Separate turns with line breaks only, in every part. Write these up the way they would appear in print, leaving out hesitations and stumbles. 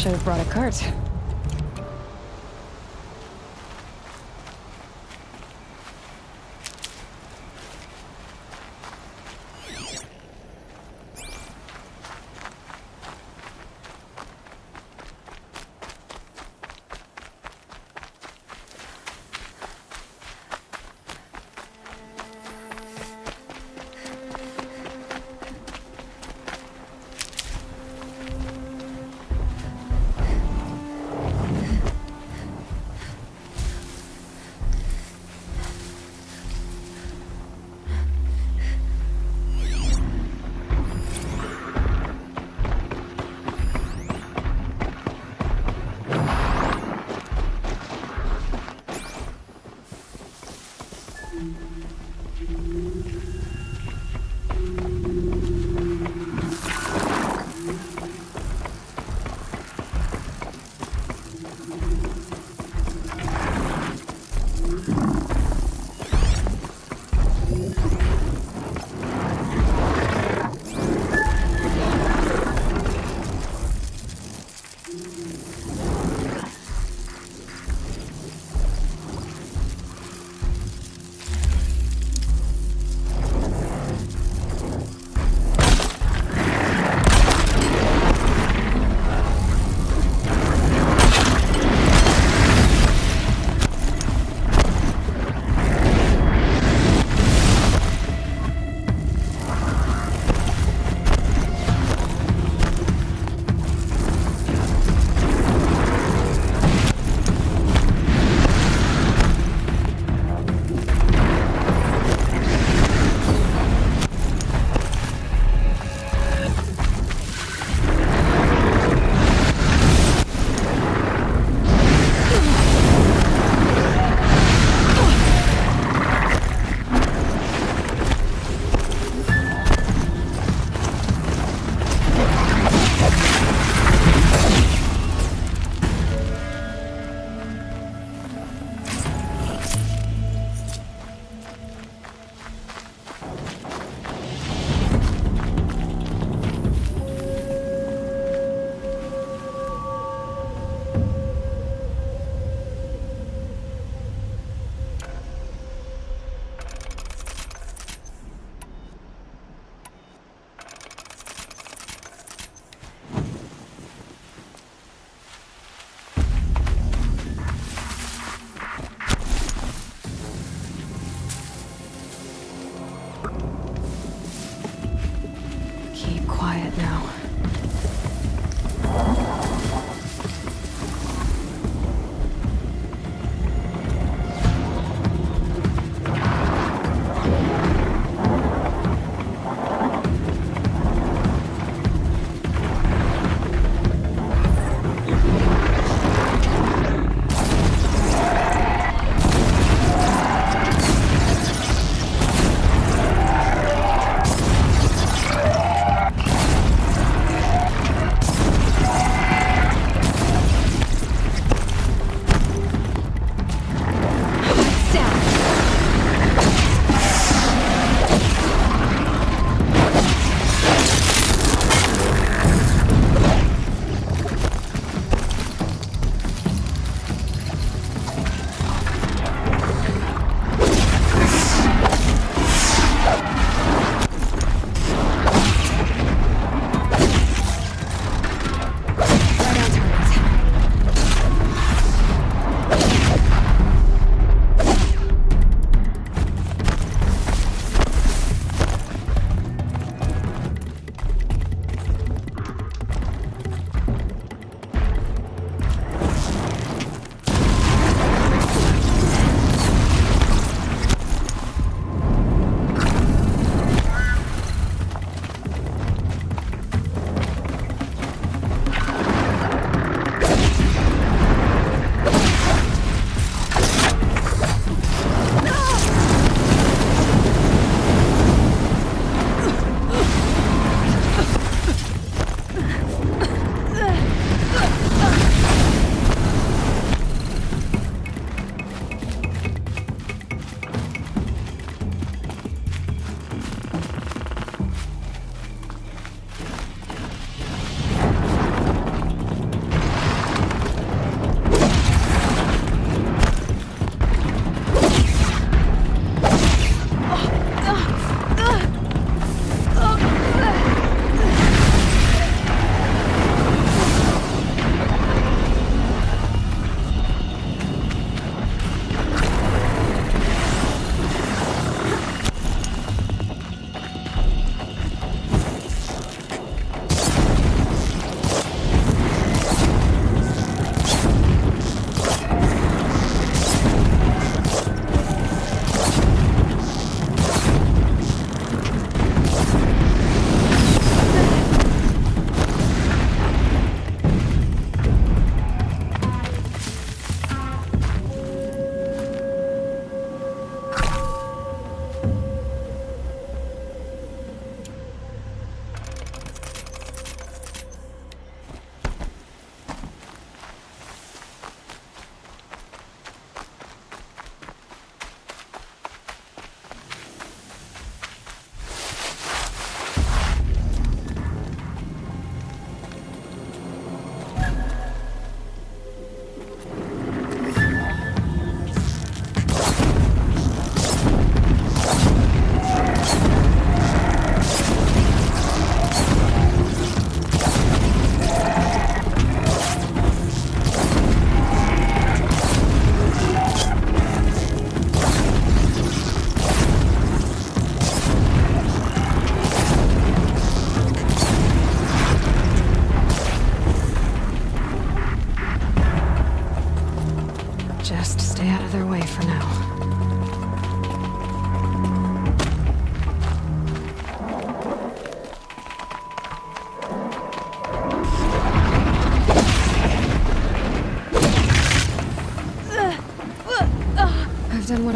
Should have brought a cart.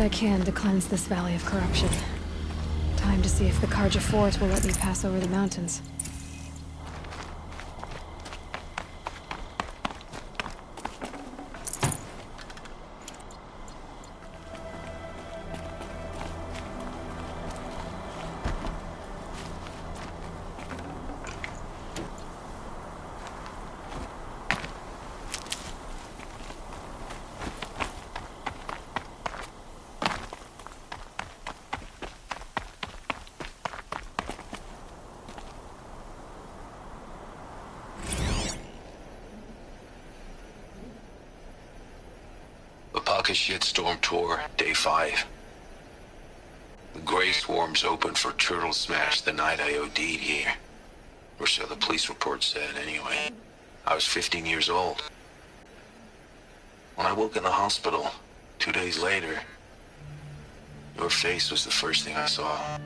I can to cleanse this valley of corruption. Time to see if the Carja fort will let me pass over the mountains.
Shitstorm tour, day 5. The Grey Swarm's open for turtle smash the night I OD'd here. Or so the police report said, anyway. I was 15 years old. When I woke in the hospital, 2 days later, your face was the first thing I saw.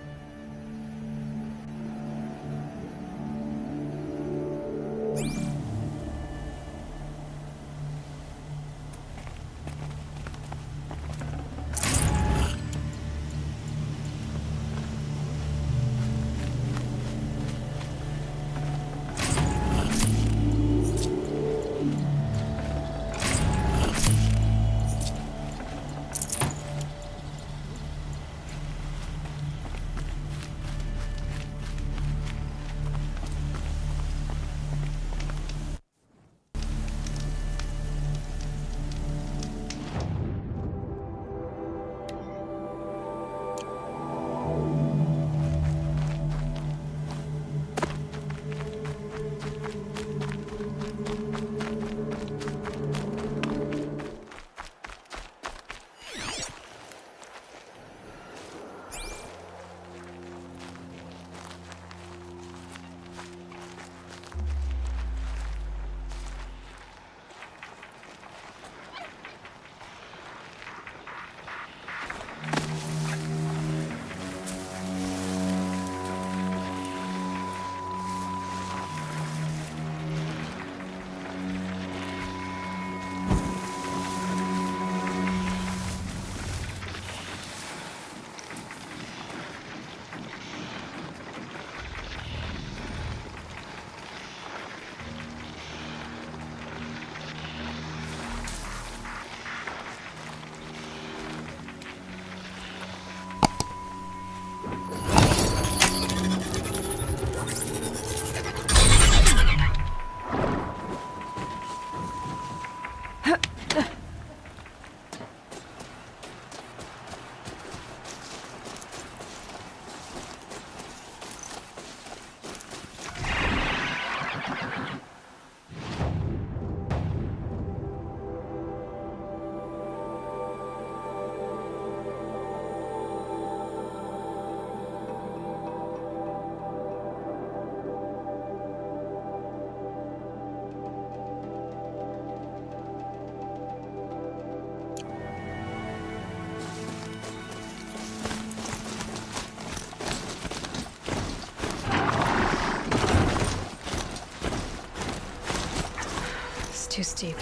Too steep.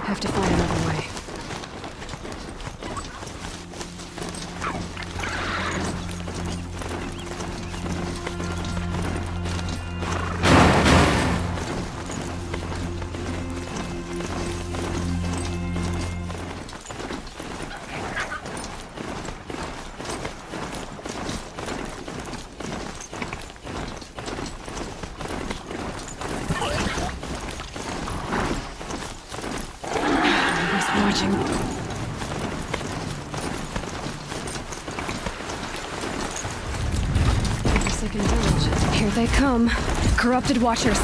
Have to find another way. Forsaken village. Here they come. Corrupted watchers.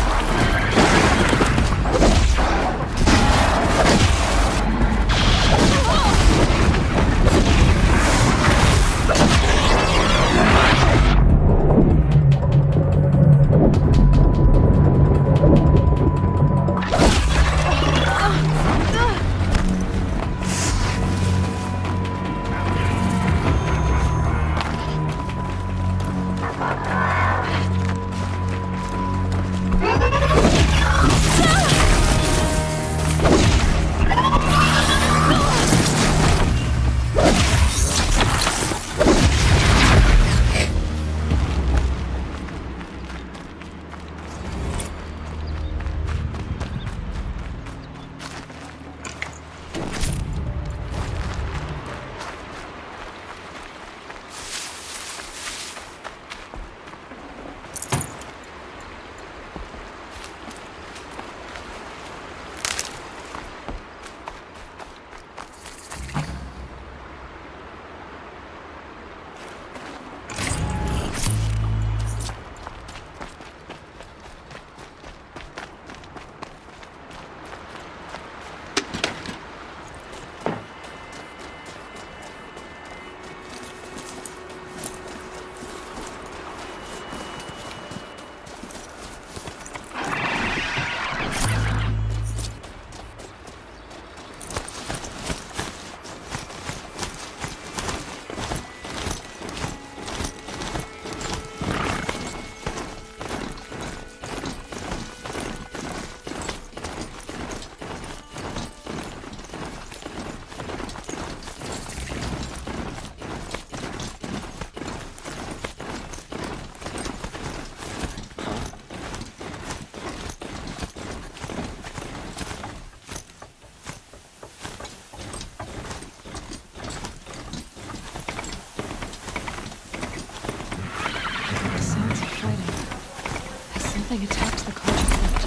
Something attacked the Carja fort.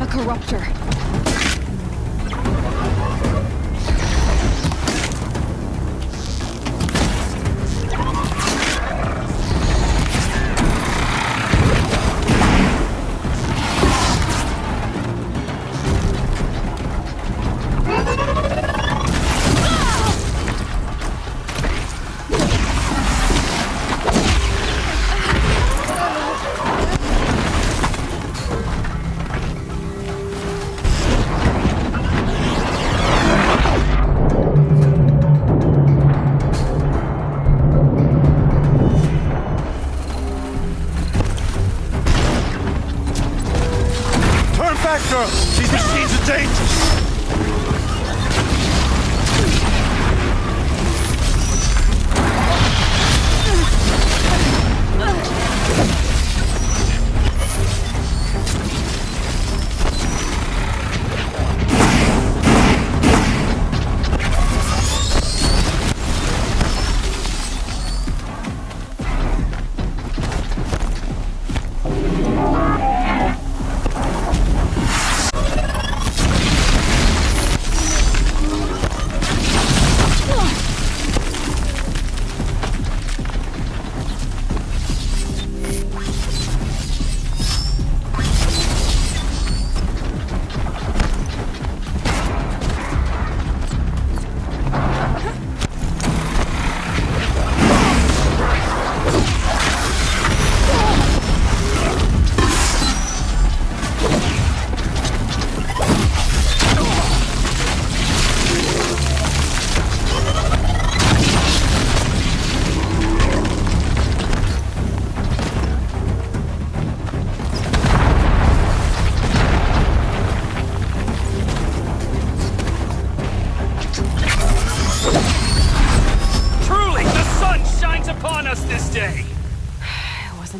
A Corruptor.
These machines are dangerous!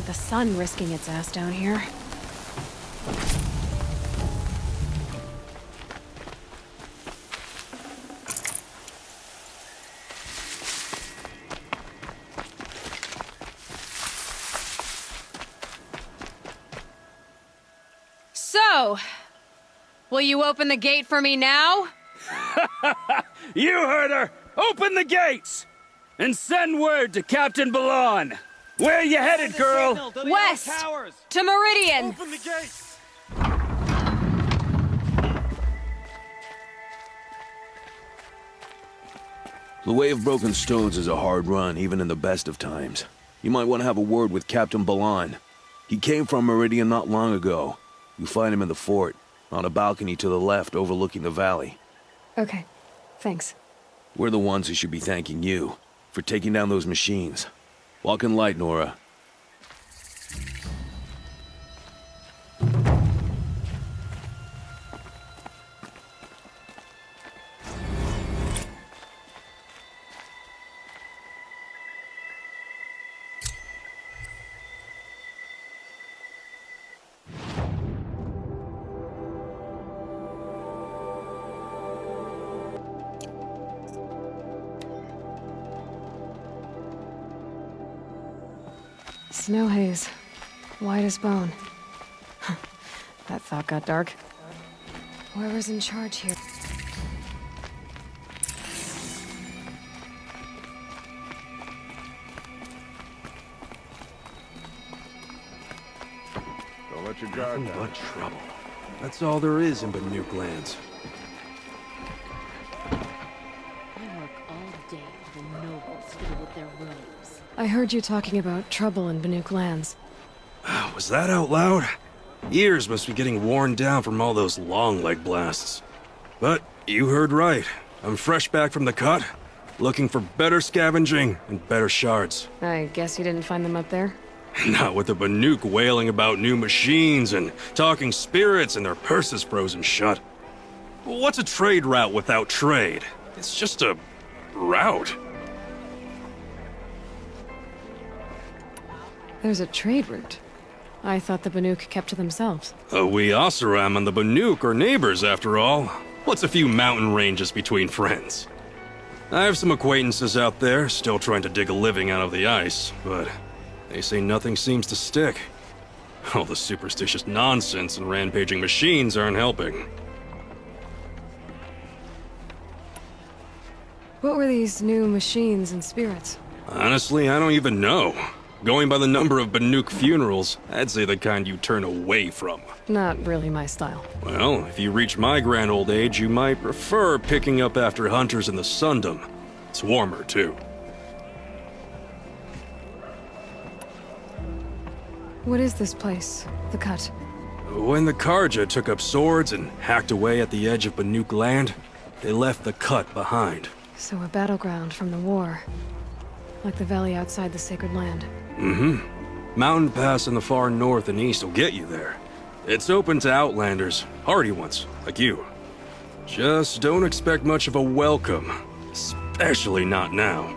The sun risking its ass down here. So, will you open the gate for me now?
You heard her! Open the gates! And send word to Captain Balahn! Where you headed, girl?
West! To Meridian!
Open the gates!
The Way of Broken Stones is a hard run, even in the best of times. You might want to have a word with Captain Balahn. He came from Meridian not long ago. You find him in the fort, on a balcony to the left overlooking the valley.
Okay, thanks.
We're the ones who should be thanking you for taking down those machines. Walk in light, Nora.
Snow haze. White as bone. That thought got dark. Whoever's in charge here.
Don't let your guard down.
But trouble. That's all there is in Banuk lands.
I work all day for the nobles fiddle with their robes.
I heard you talking about trouble in Banuk lands.
Was that out loud? Ears must be getting worn down from all those long leg blasts. But you heard right. I'm fresh back from the cut, looking for better scavenging and better shards.
I guess you didn't find them up there?
Not with the Banuk wailing about new machines and talking spirits and their purses frozen shut. What's a trade route without trade? It's just a route.
There's a trade route. I thought the Banuk kept to themselves.
We Oseram and the Banuk are neighbors, after all. What's a few mountain ranges between friends? I have some acquaintances out there, still trying to dig a living out of the ice, but they say nothing seems to stick. All the superstitious nonsense and rampaging machines aren't helping.
What were these new machines and spirits?
Honestly, I don't even know. Going by the number of Banuk funerals, I'd say the kind you turn away from.
Not really my style.
Well, if you reach my grand old age, you might prefer picking up after hunters in the Sundom. It's warmer, too.
What is this place? The Cut?
When the Carja took up swords and hacked away at the edge of Banuk land, they left the Cut behind.
So a battleground from the war. Like the valley outside the Sacred Land.
Mm-hmm. Mountain Pass in the far north and east will get you there. It's open to outlanders, hardy ones, like you. Just don't expect much of a welcome. Especially not now.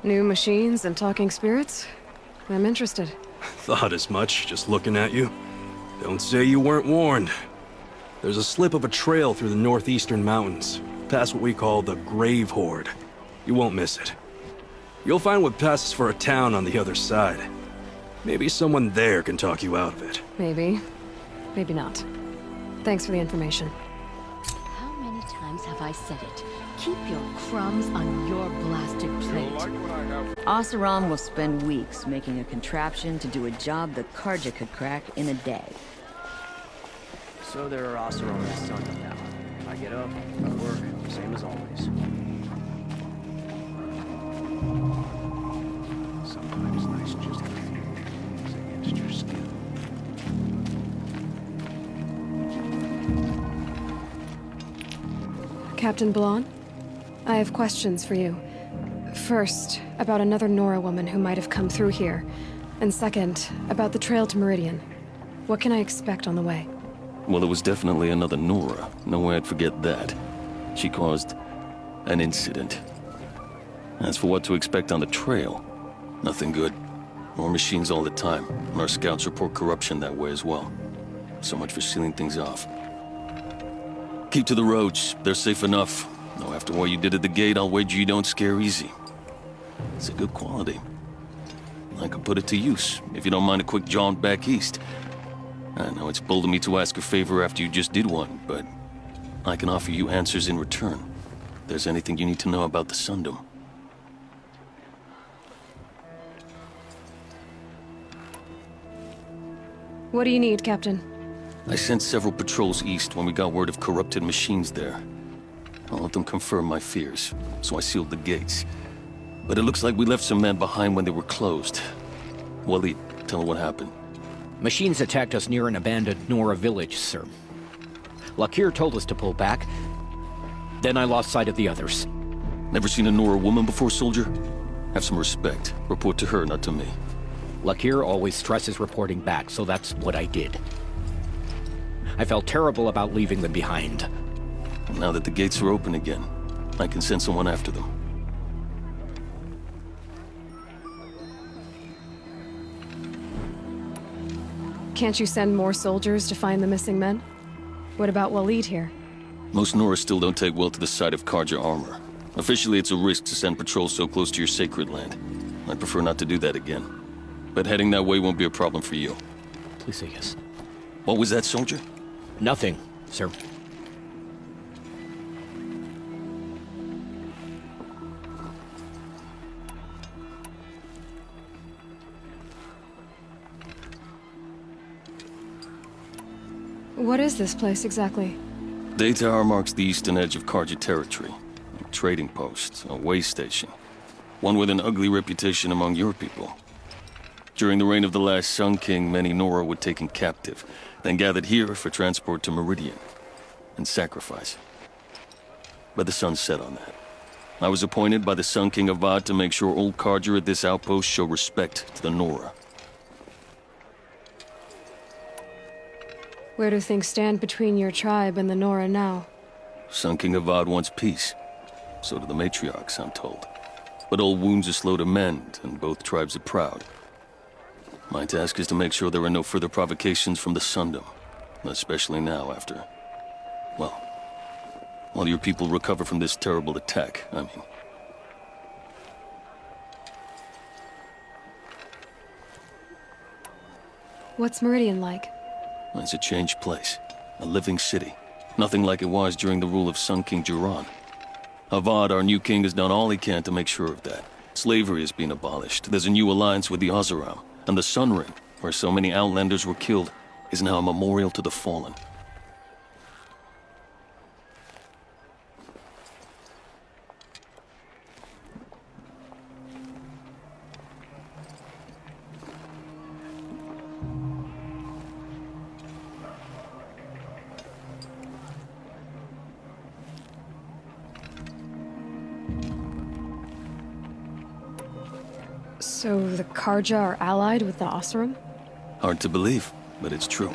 New machines and talking spirits? I'm interested.
Thought as much, just looking at you. Don't say you weren't warned. There's a slip of a trail through the northeastern mountains, past what we call the Grave Horde. You won't miss it. You'll find what passes for a town on the other side. Maybe someone there can talk you out of it.
Maybe. Maybe not. Thanks for the information.
How many times have I said it? Keep your crumbs on your blasted plate.
Oseram will spend weeks making a contraption to do a job the Carja could crack in a day.
So there are Oseram in the sun now. I get up, I work, same as always. Sometimes nice just a few things against your skin.
Captain Balahn? I have questions for you. First, about another Nora woman who might have come through here. And second, about the trail to Meridian. What can I expect on the way?
Well, it was definitely another Nora. No way I'd forget that. She caused an incident. As for what to expect on the trail, nothing good. More machines all the time, and our scouts report corruption that way as well. So much for sealing things off. Keep to the roads, they're safe enough. Though after what you did at the gate, I'll wager you don't scare easy. It's a good quality. I could put it to use, if you don't mind a quick jaunt back east. I know it's bold of me to ask a favor after you just did one, but I can offer you answers in return. If there's anything you need to know about the Sundom.
What do you need, Captain?
I sent several patrols east when we got word of corrupted machines there. I'll let them confirm my fears, so I sealed the gates. But it looks like we left some men behind when they were closed. Wally, tell her what happened.
Machines attacked us near an abandoned Nora village, sir. Lakir told us to pull back. Then I lost sight of the others.
Never seen a Nora woman before, soldier? Have some respect. Report to her, not to me.
Lakir always stresses reporting back, so that's what I did. I felt terrible about leaving them behind.
Now that the gates are open again, I can send someone after them.
Can't you send more soldiers to find the missing men? What about Walid here?
Most Nora still don't take well to the sight of Carja armor. Officially, it's a risk to send patrols so close to your sacred land. I'd prefer not to do that again. But heading that way won't be a problem for you.
Please say yes.
What was that, soldier?
Nothing, sir.
What is this place exactly?
Daytower marks the eastern edge of Carja territory. A trading post, a way station. One with an ugly reputation among your people. During the reign of the last Sun King, many Nora were taken captive, then gathered here for transport to Meridian, and sacrifice. But the sun set on that. I was appointed by the Sun King Avad to make sure old Carja at this outpost show respect to the Nora.
Where do things stand between your tribe and the Nora now?
Sun King Avad wants peace. So do the matriarchs, I'm told. but all wounds are slow to mend, and both tribes are proud. My task is to make sure there are no further provocations from the Sundom, especially now after, well, while your people recover from this terrible attack, I mean.
What's Meridian like?
It's a changed place. A living city. Nothing like it was during the rule of Sun King Jiran. Avad, our new king, has done all he can to make sure of that. Slavery has been abolished. There's a new alliance with the Oseram. And the Sun Ring, where so many Outlanders were killed, is now a memorial to the fallen.
So the Carja are allied with the Oseram?
Hard to believe, but it's true.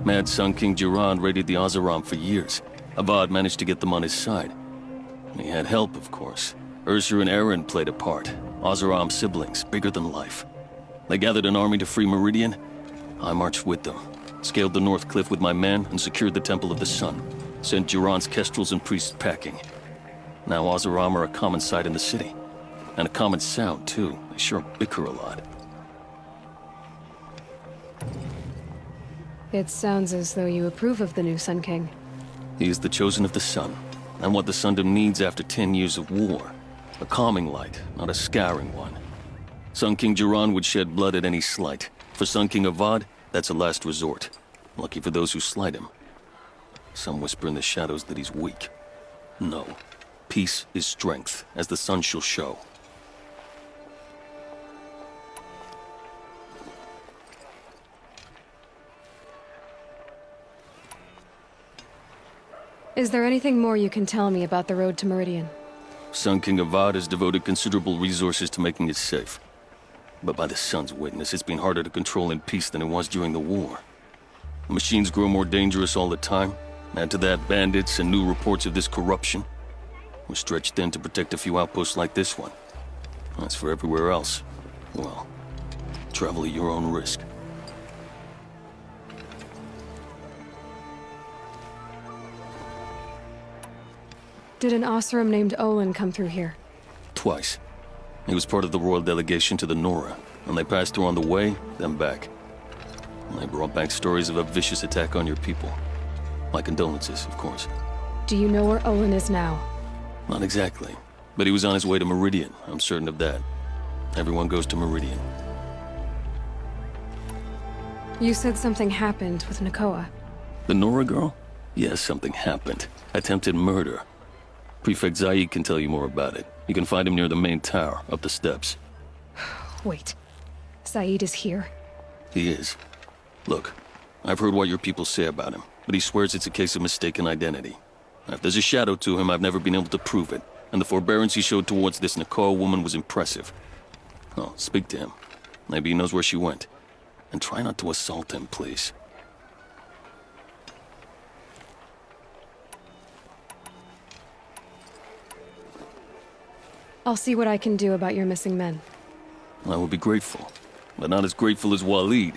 Mad Sun King Jiran raided the Oseram for years. Avad managed to get them on his side. He had help, of course. Ursur and Eren played a part. Oseram siblings, bigger than life. They gathered an army to free Meridian. I marched with them. Scaled the North Cliff with my men and secured the Temple of the Sun. Sent Jiran's kestrels and priests packing. Now Oseram are a common sight in the city. And a common sound, too. They sure bicker a lot.
It sounds as though you approve of the new Sun King.
He is the chosen of the Sun, and what the Sundom needs after 10 years of war. A calming light, not a scouring one. Sun King Jiran would shed blood at any slight. For Sun King Avad, that's a last resort. Lucky for those who slight him. Some whisper in the shadows that he's weak. No. Peace is strength, as the sun shall show.
Is there anything more you can tell me about the road to Meridian?
Sun King Avad has devoted considerable resources to making it safe. But by the sun's witness, it's been harder to control in peace than it was during the war. The machines grow more dangerous all the time. Add to that bandits and new reports of this corruption. We're stretched thin to protect a few outposts like this one. As for everywhere else, well, travel at your own risk.
Did an Oseram named Olin come through here?
Twice. He was part of the royal delegation to the Nora, and they passed through on the way, then back. And they brought back stories of a vicious attack on your people. My condolences, of course.
Do you know where Olin is now?
Not exactly, but he was on his way to Meridian, I'm certain of that. Everyone goes to Meridian.
You said something happened with Nakoa.
The Nora girl? Yes, something happened. Attempted murder. Prefect Zaid can tell you more about it. You can find him near the main tower, up the steps.
Wait. Zaid is here?
He is. Look, I've heard what your people say about him, but he swears it's a case of mistaken identity. If there's a shadow to him, I've never been able to prove it, and the forbearance he showed towards this Nakoa woman was impressive. Oh, speak to him. Maybe he knows where she went. And try not to assault him, please.
I'll see what I can do about your missing men.
I will be grateful, but not as grateful as Waleed.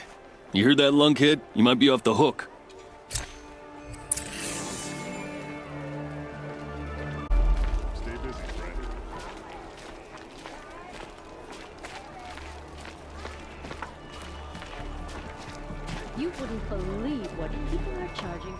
You hear that, lunkhead? You might be off the hook.
Stay busy, friend.
You wouldn't believe what people are charging.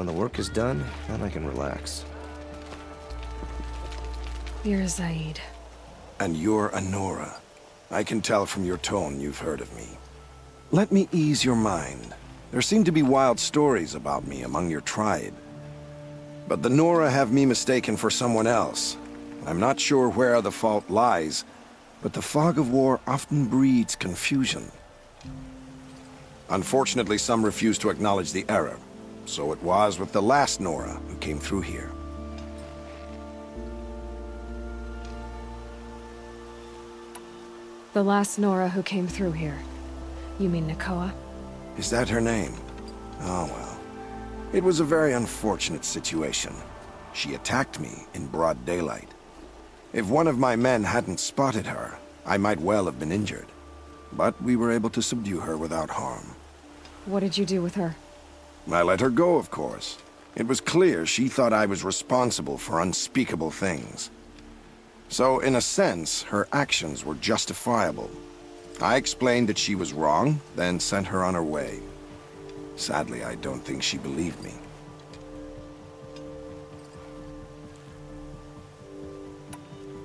When the work is done, then I can relax.
You're Zaid.
And you're a Nora. I can tell from your tone you've heard of me. Let me ease your mind. There seem to be wild stories about me among your tribe. But the Nora have me mistaken for someone else. I'm not sure where the fault lies, but the fog of war often breeds confusion. Unfortunately, some refuse to acknowledge the error. So it was with the last Nora who came through here.
The last Nora who came through here. You mean Nakoa?
Is that her name? Oh well. It was a very unfortunate situation. She attacked me in broad daylight. If one of my men hadn't spotted her, I might well have been injured. But we were able to subdue her without harm.
What did you do with her?
I let her go, of course. It was clear she thought I was responsible for unspeakable things. So, in a sense, her actions were justifiable. I explained that she was wrong, then sent her on her way. Sadly, I don't think she believed me.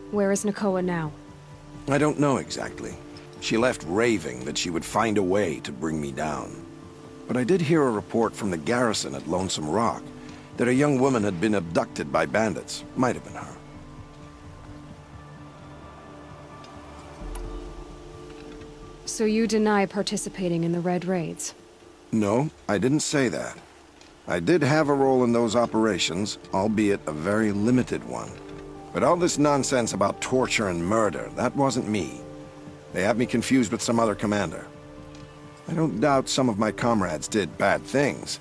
Where is Nakoa now?
I don't know exactly. She left raving that she would find a way to bring me down. But I did hear a report from the garrison at Lonesome Rock that a young woman had been abducted by bandits. Might have been her.
So you deny participating in the Red Raids?
No, I didn't say that. I did have a role in those operations, albeit a very limited one. But all this nonsense about torture and murder, that wasn't me. They have me confused with some other commander. I don't doubt some of my comrades did bad things,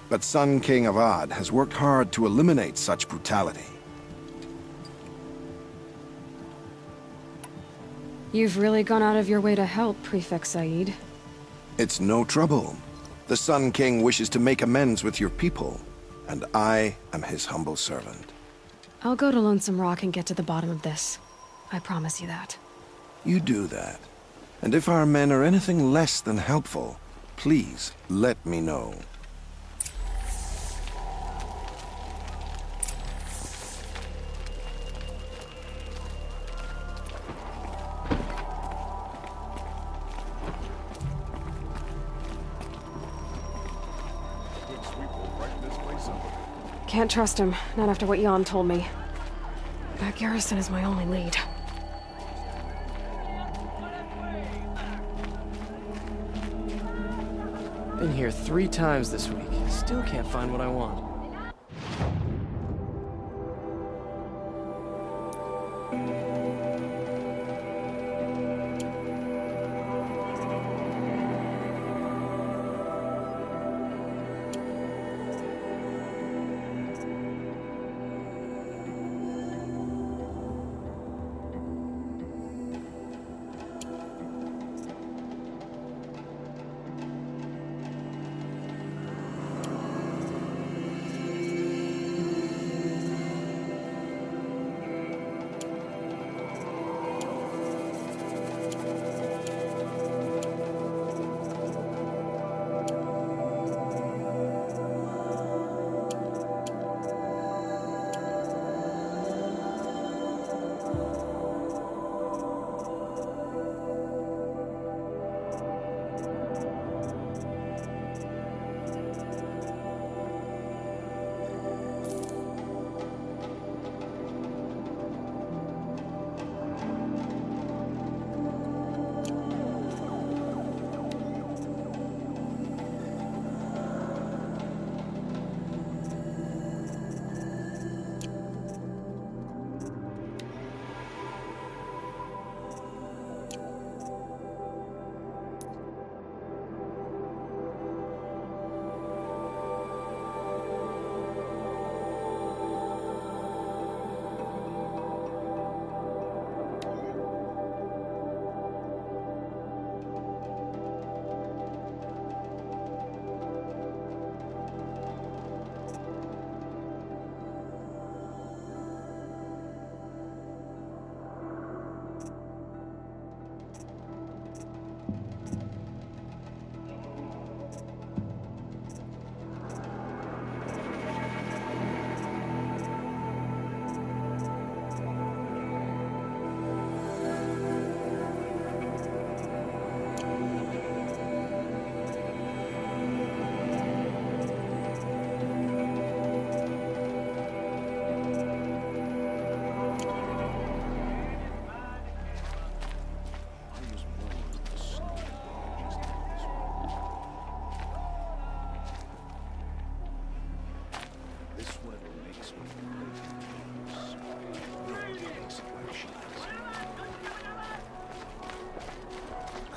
but Sun King Avad has worked hard to eliminate such brutality.
You've really gone out of your way to help, Prefect Said.
It's no trouble. The Sun King wishes to make amends with your people, and I am his humble servant.
I'll go to Lonesome Rock and get to the bottom of this. I promise you that.
You do that. And if our men are anything less than helpful, please let me know.
Good sweep will brighten this place up.
Can't trust him, not after what Jan told me. That garrison is my only lead.
Been here 3 times this week. Still can't find what I want.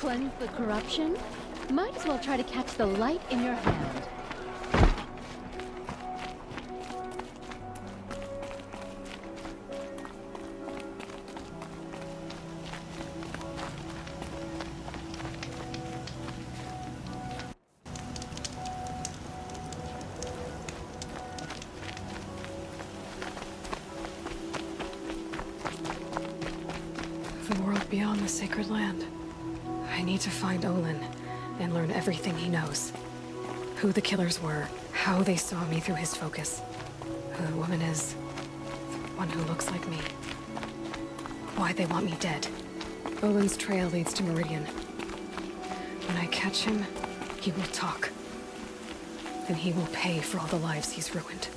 Cleanse the corruption? Might as well try to catch the light in your hand.
The world beyond the sacred land. I need to find Olin and learn everything he knows. Who the killers were, how they saw me through his focus. Who the woman is, the one who looks like me. Why they want me dead. Olin's trail leads to Meridian. When I catch him, he will talk. And he will pay for all the lives he's ruined.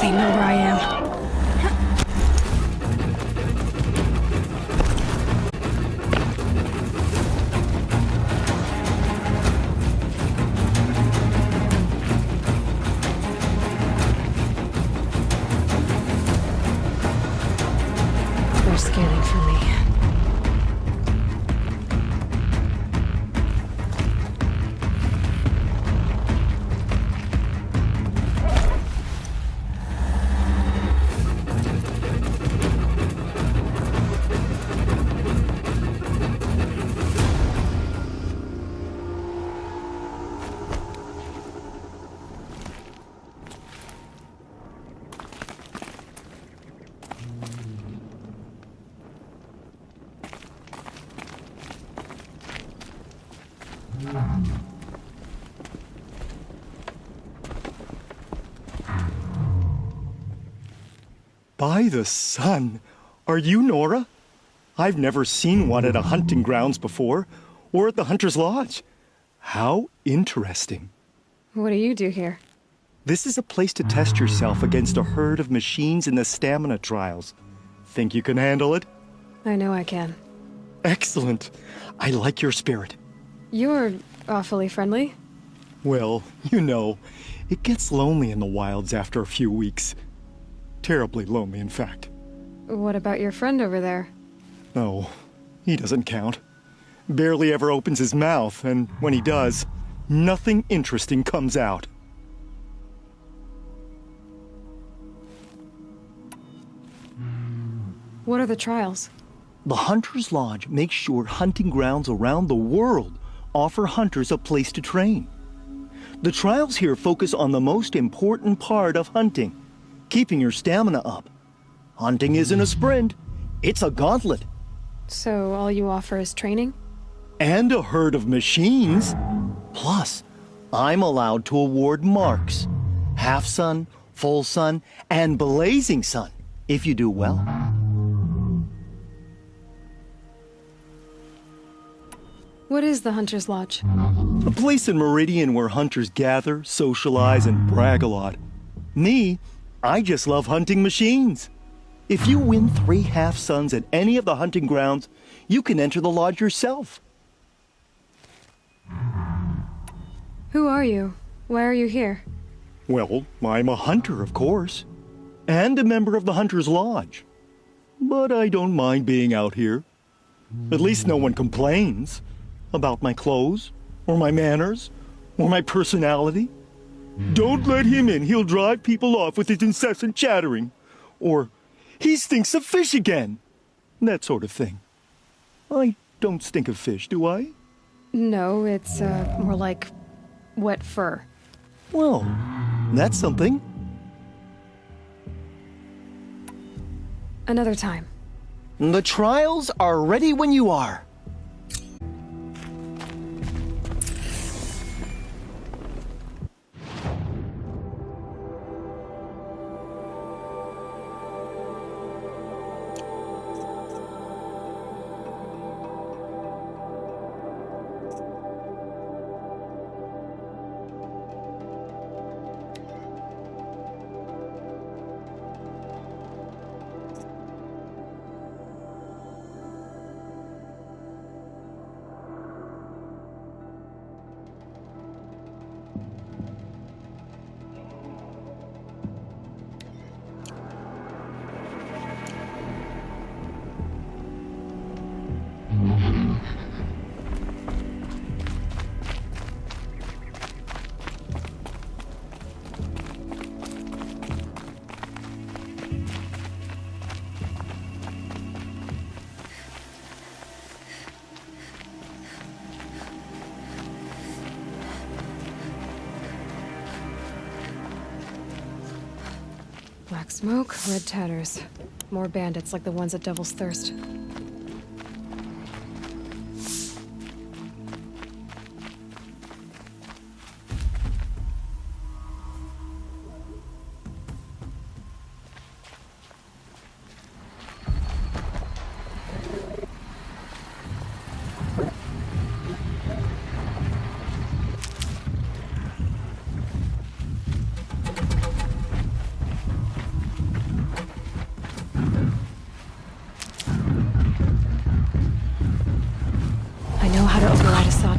They know where I am. They're scanning for me.
By the sun! Are you Nora? I've never seen one at a hunting grounds before, or at the Hunter's Lodge. How interesting.
What do you do here?
This is a place to test yourself against a herd of machines in the stamina trials. Think you can handle it?
I know I can.
Excellent. I like your spirit.
You're awfully friendly.
Well, you know, it gets lonely in the wilds after a few weeks. Terribly lonely, in fact.
What about your friend over there?
Oh, he doesn't count. Barely ever opens his mouth, and when he does, nothing interesting comes out.
What are the trials?
The Hunter's Lodge makes sure hunting grounds around the world offer hunters a place to train. The trials here focus on the most important part of hunting, keeping your stamina up. Hunting isn't a sprint, it's a gauntlet.
So all you offer is training?
And a herd of machines. Plus, I'm allowed to award marks. Half sun, full sun, and blazing sun, if you do well.
What is the Hunter's Lodge?
A place in Meridian where hunters gather, socialize, and brag a lot. Me, I just love hunting machines. If you win 3 half-suns at any of the hunting grounds, you can enter the lodge yourself.
Who are you? Why are you here?
Well, I'm a hunter, of course, and a member of the Hunter's Lodge. But I don't mind being out here. At least no one complains about my clothes, or my manners, or my personality. Don't let him in, he'll drive people off with his incessant chattering. Or, he stinks of fish again. That sort of thing. I don't stink of fish, do I?
No, it's, more like wet fur.
Well, that's something.
Another time.
The trials are ready when you are.
Black smoke, red tatters. More bandits like the ones at Devil's Thirst.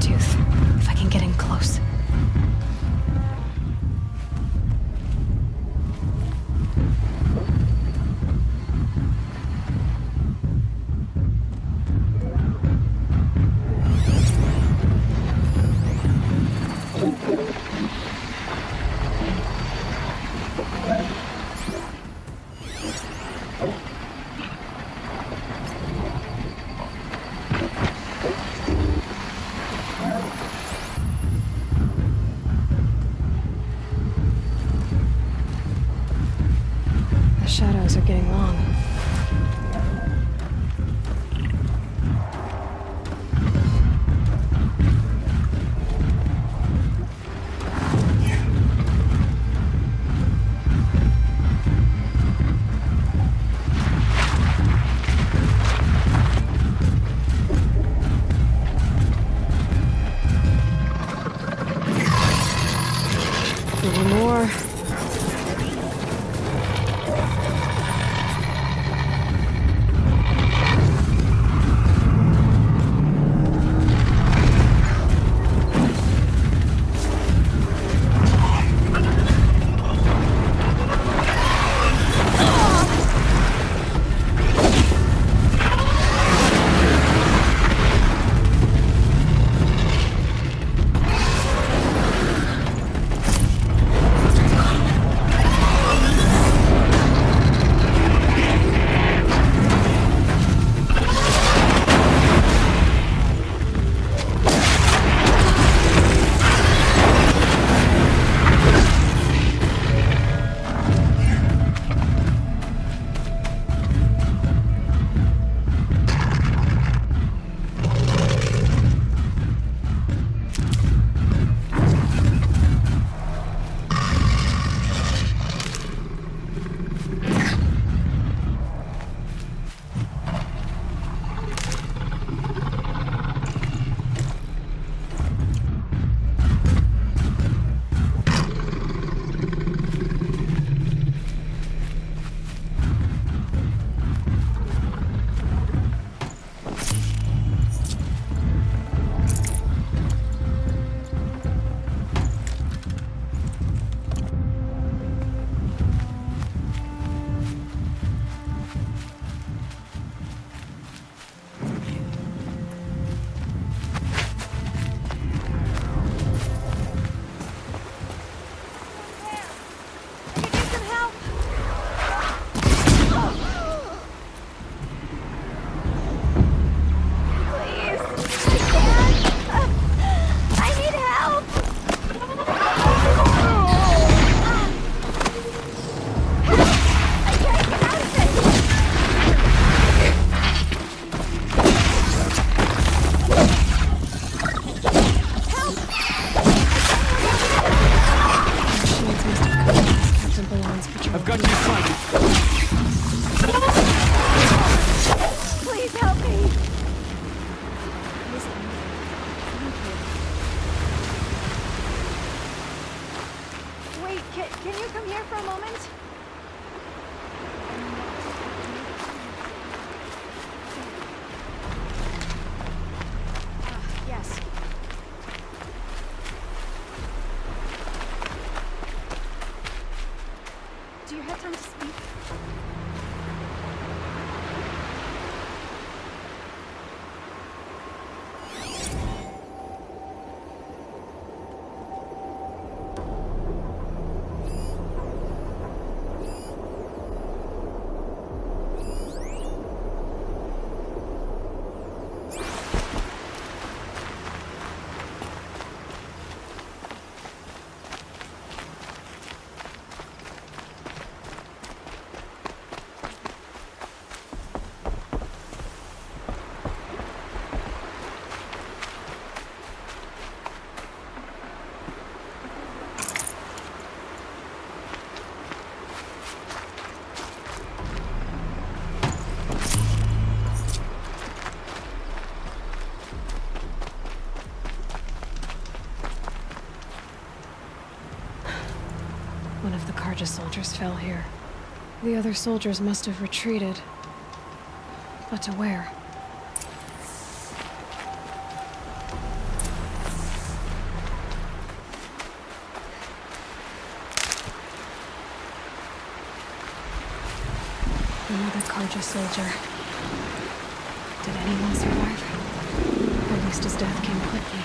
If I can get in close. Shadows are getting long. A little more.
Can you come here for a moment? Yes. Do you have time to speak?
One of the Carja soldiers fell here. The other soldiers must have retreated. But to where? Another Carja soldier. Did anyone survive? At least his death came quickly.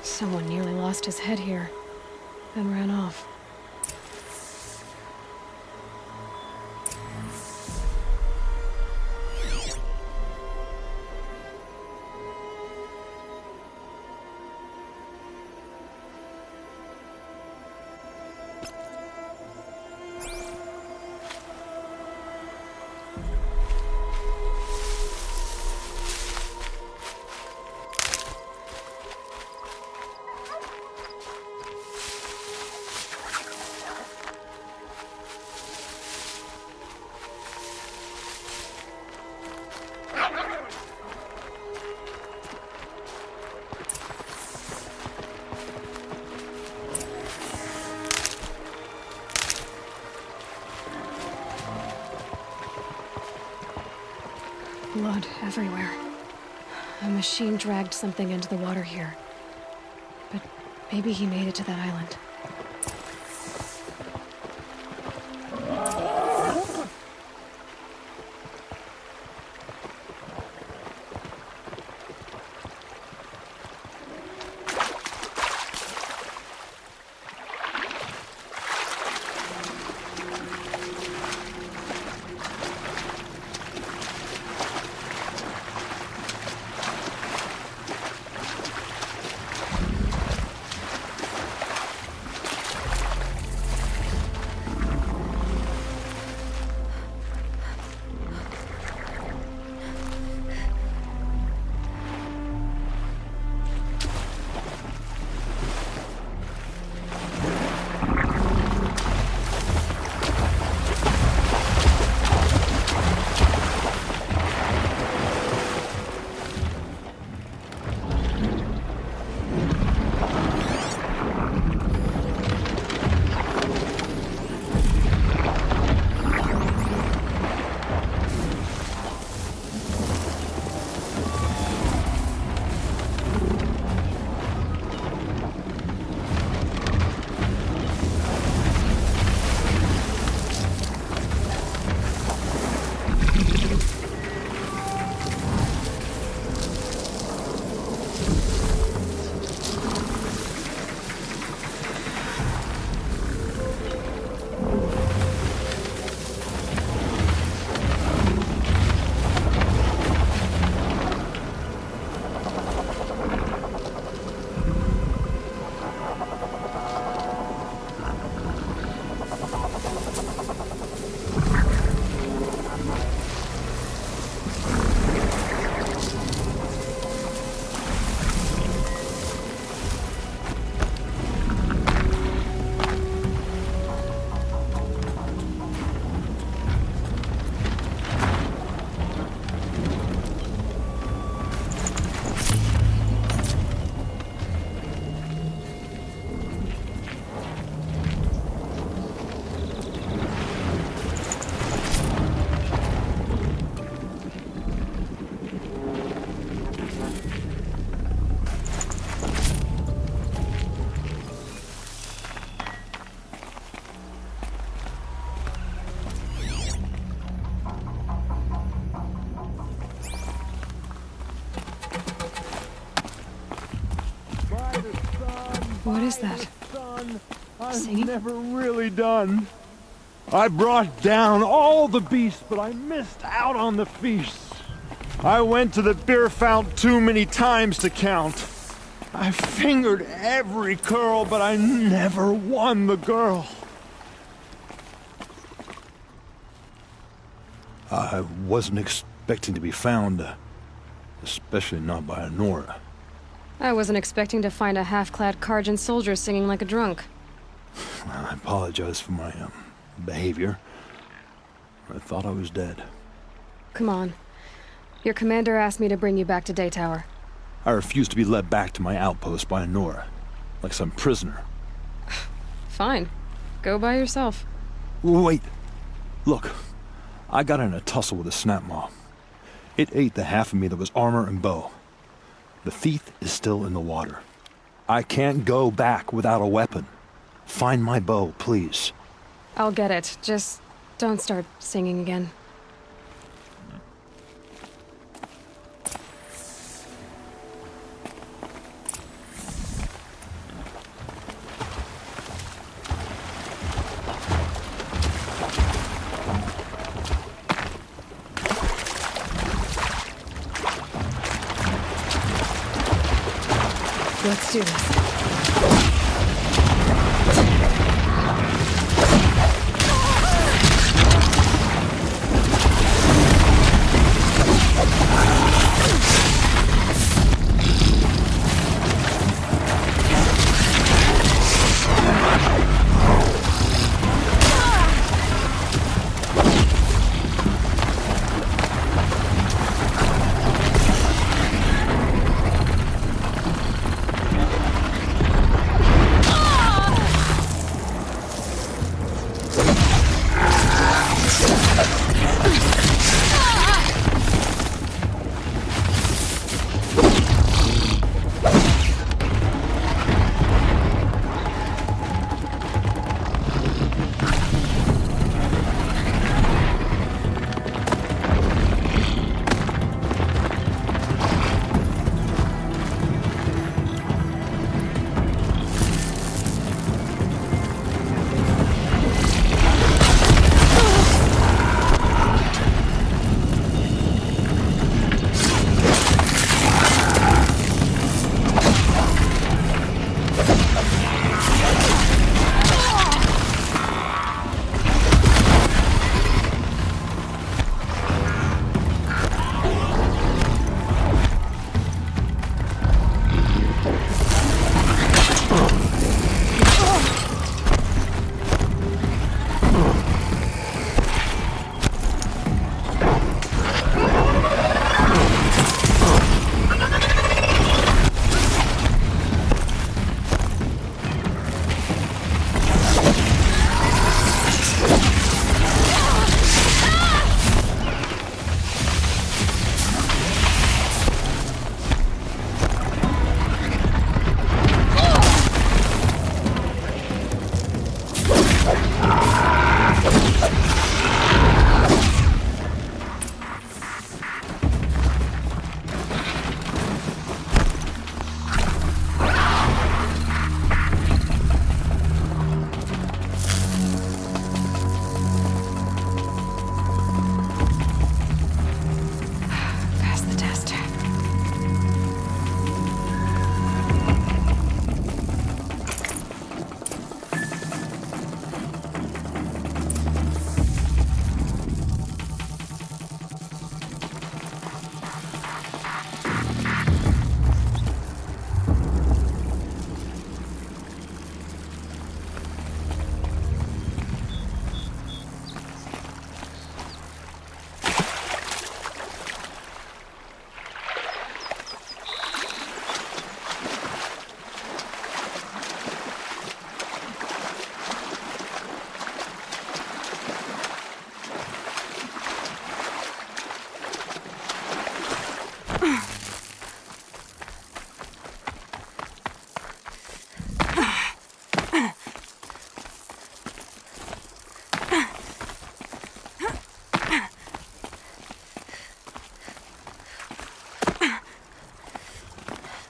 Someone nearly lost his head here, and ran off. Blood everywhere. A machine dragged something into the water here. But maybe he made it to that island. is that?
I'm never really done. I brought down all the beasts, but I missed out on the feasts. I went to the beer fount too many times to count. I fingered every curl, but I never won the girl. I wasn't expecting to be found, especially not by a Nora.
I wasn't expecting to find a half-clad Carjan soldier singing like a drunk.
I apologize for my behavior. I thought I was dead.
Come on. Your commander asked me to bring you back to Daytower.
I refused to be led back to my outpost by a Nora, like some prisoner.
Fine. Go by yourself.
Wait. Look, I got in a tussle with a snap maw. It ate the half of me that was armor and bow. The thief is still in the water. I can't go back without a weapon. Find my bow, please.
I'll get it. Just don't start singing again. Let's do this.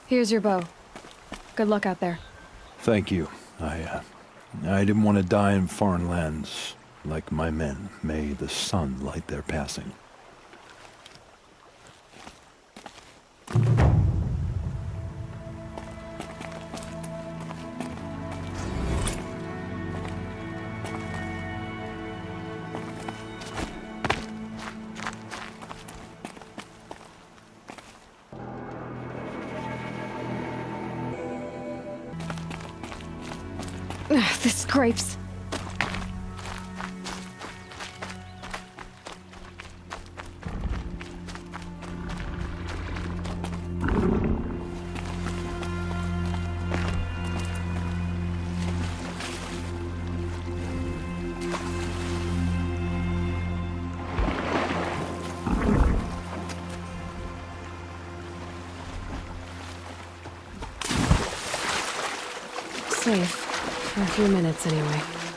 Here's your bow. Good luck out there.
Thank you. I didn't want to die in foreign lands like my men. May the sun light their passing.
Ugh, the scrapes. Safe. For a few minutes, anyway.